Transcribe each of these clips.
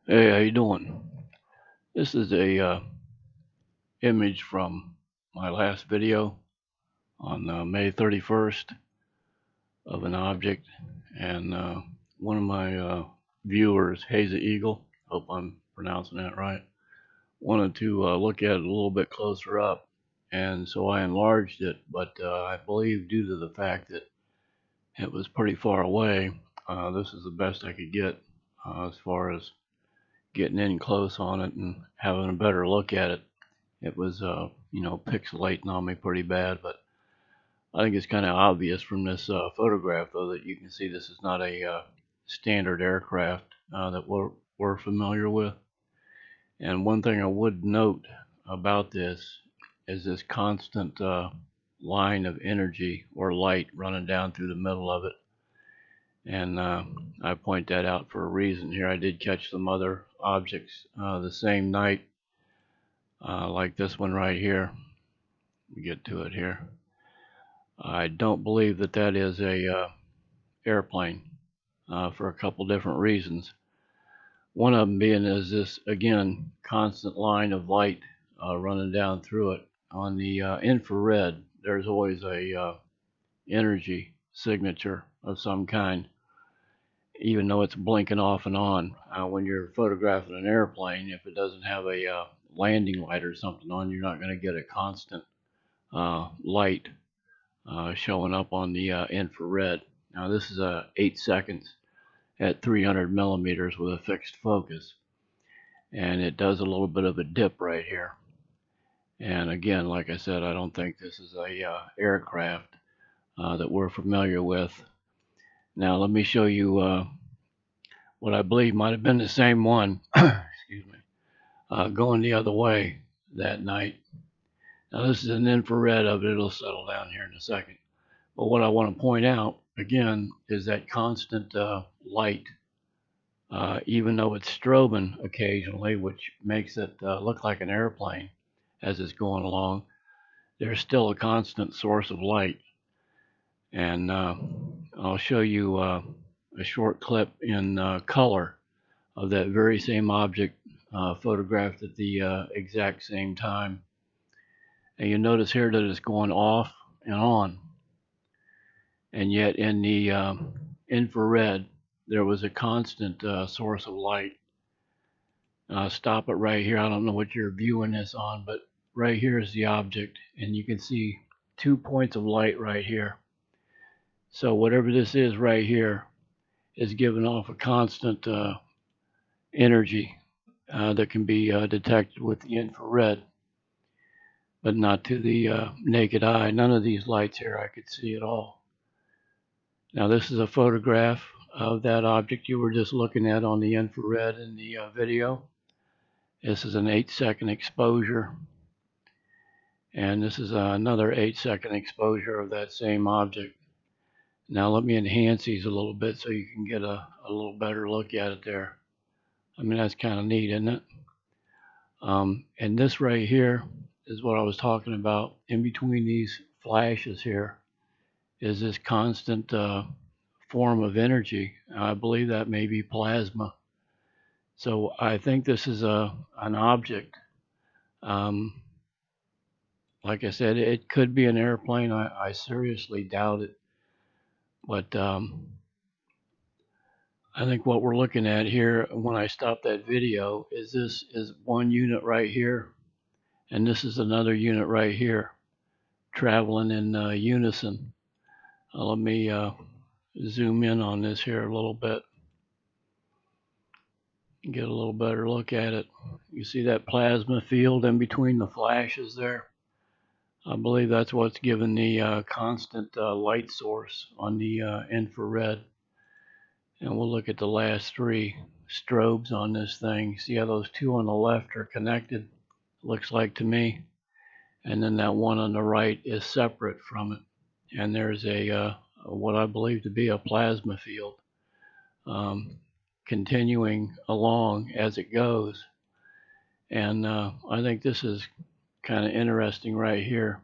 Hey, how you doing? This is a image from my last video on May 31st of an object, and one of my viewers, Hazy Eagle, hope I'm pronouncing that right, wanted to look at it a little bit closer up, and so I enlarged it, but I believe due to the fact that it was pretty far away, this is the best I could get as far as getting in close on it and having a better look at it. It was, pixelating on me pretty bad, but I think it's kind of obvious from this photograph, though, that you can see this is not a standard aircraft that we're familiar with. And one thing I would note about this is this constant line of energy or light running down through the middle of it. And I point that out for a reason here. I did catch some other objects the same night, like this one right here. We get to it here. I don't believe that that is a airplane for a couple different reasons. One of them being is this, again, constant line of light running down through it. On the infrared, there's always a energy signature of some kind, even though it's blinking off and on. When you're photographing an airplane, if it doesn't have a landing light or something on, you're not going to get a constant light showing up on the infrared. Now this is 8 seconds at 300 millimeters with a fixed focus, and it does a little bit of a dip right here. And again, like I said, I don't think this is a aircraft that we're familiar with. Now let me show you what I believe might have been the same one excuse me, going the other way that night. Now this is an infrared of it. It'll settle down here in a second. But what I want to point out, again, is that constant light, even though it's strobing occasionally, which makes it look like an airplane as it's going along, there's still a constant source of light. And I'll show you a short clip in color of that very same object photographed at the exact same time. And you notice here that it's going off and on. And yet in the infrared, there was a constant source of light. Stop it right here. I don't know what you're viewing this on, but right here is the object, and you can see 2 points of light right here. So whatever this is right here is giving off a constant energy that can be detected with the infrared, but not to the naked eye. None of these lights here I could see at all. Now this is a photograph of that object you were just looking at on the infrared in the video. This is an 8-second exposure, and this is another 8-second exposure of that same object. Now let me enhance these a little bit so you can get a little better look at it there. I mean, that's kind of neat, isn't it? And this right here is what I was talking about. In between these flashes here is this constant form of energy. I believe that may be plasma. So I think this is an object. Like I said, it could be an airplane. I seriously doubt it. But I think what we're looking at here when I stop that video is this is one unit right here, and this is another unit right here, traveling in unison. Let me zoom in on this here a little bit, get a little better look at it. You see that plasma field in between the flashes there? I believe that's what's giving the constant light source on the infrared. And we'll look at the last 3 strobes on this thing. See how those 2 on the left are connected? Looks like to me. And then that one on the right is separate from it. And there's a what I believe to be a plasma field continuing along as it goes. And I think this is kind of interesting right here.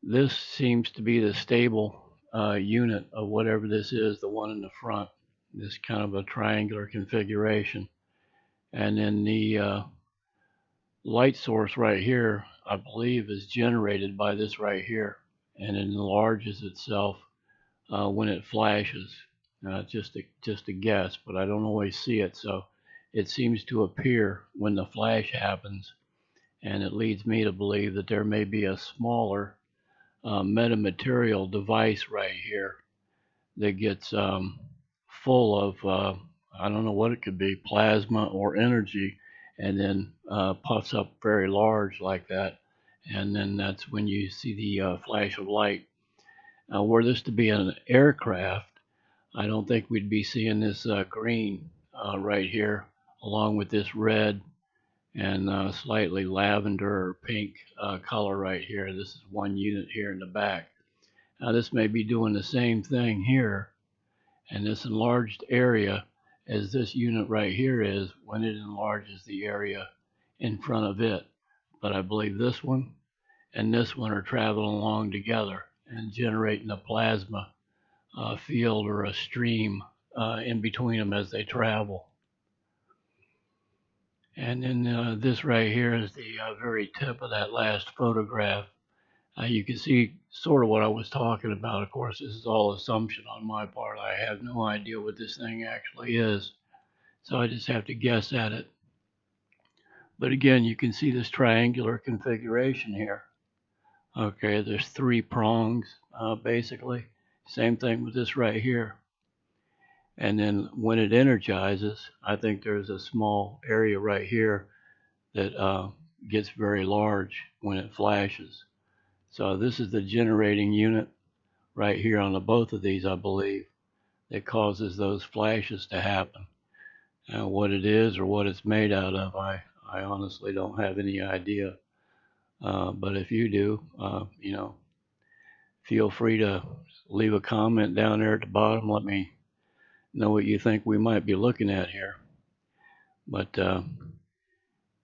This seems to be the stable unit of whatever this is, the one in the front, this kind of a triangular configuration. And then the light source right here, I believe, is generated by this right here, and it enlarges itself when it flashes. Just a guess, but I don't always see it, so it seems to appear when the flash happens, and it leads me to believe that there may be a smaller metamaterial device right here that gets full of I don't know what it could be, plasma or energy, and then puffs up very large like that, and then that's when you see the flash of light. Were this to be an aircraft, I don't think we'd be seeing this green right here, along with this red and slightly lavender or pink color right here. This is one unit here in the back. Now this may be doing the same thing here, and this enlarged area as this unit right here is when it enlarges the area in front of it. But I believe this one and this one are traveling along together and generating a plasma field or a stream in between them as they travel. And then this right here is the very tip of that last photograph. You can see sort of what I was talking about. Of course, this is all assumption on my part. I have no idea what this thing actually is, so I just have to guess at it. But again, you can see this triangular configuration here. Okay, there's 3 prongs basically. Same thing with this right here. And then when it energizes, I think there's a small area right here that gets very large when it flashes. So this is the generating unit right here on the both of these, I believe, that causes those flashes to happen. What it is or what it's made out of, I honestly don't have any idea. But if you do, you know, feel free to leave a comment down there at the bottom. Let me know what you think we might be looking at here. But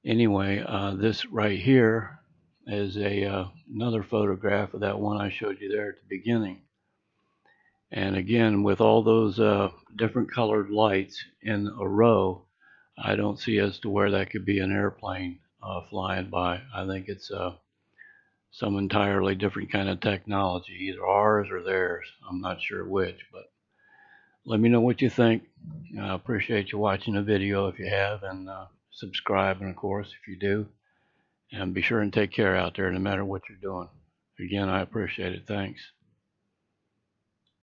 anyway, this right here is another photograph of that one I showed you there at the beginning. And again, with all those different colored lights in a row, I don't see as to where that could be an airplane flying by. I think it's some entirely different kind of technology, either ours or theirs. I'm not sure which, but let me know what you think. I appreciate you watching the video if you have, and subscribing, of course, if you do. And be sure and take care out there no matter what you're doing. Again, I appreciate it. Thanks.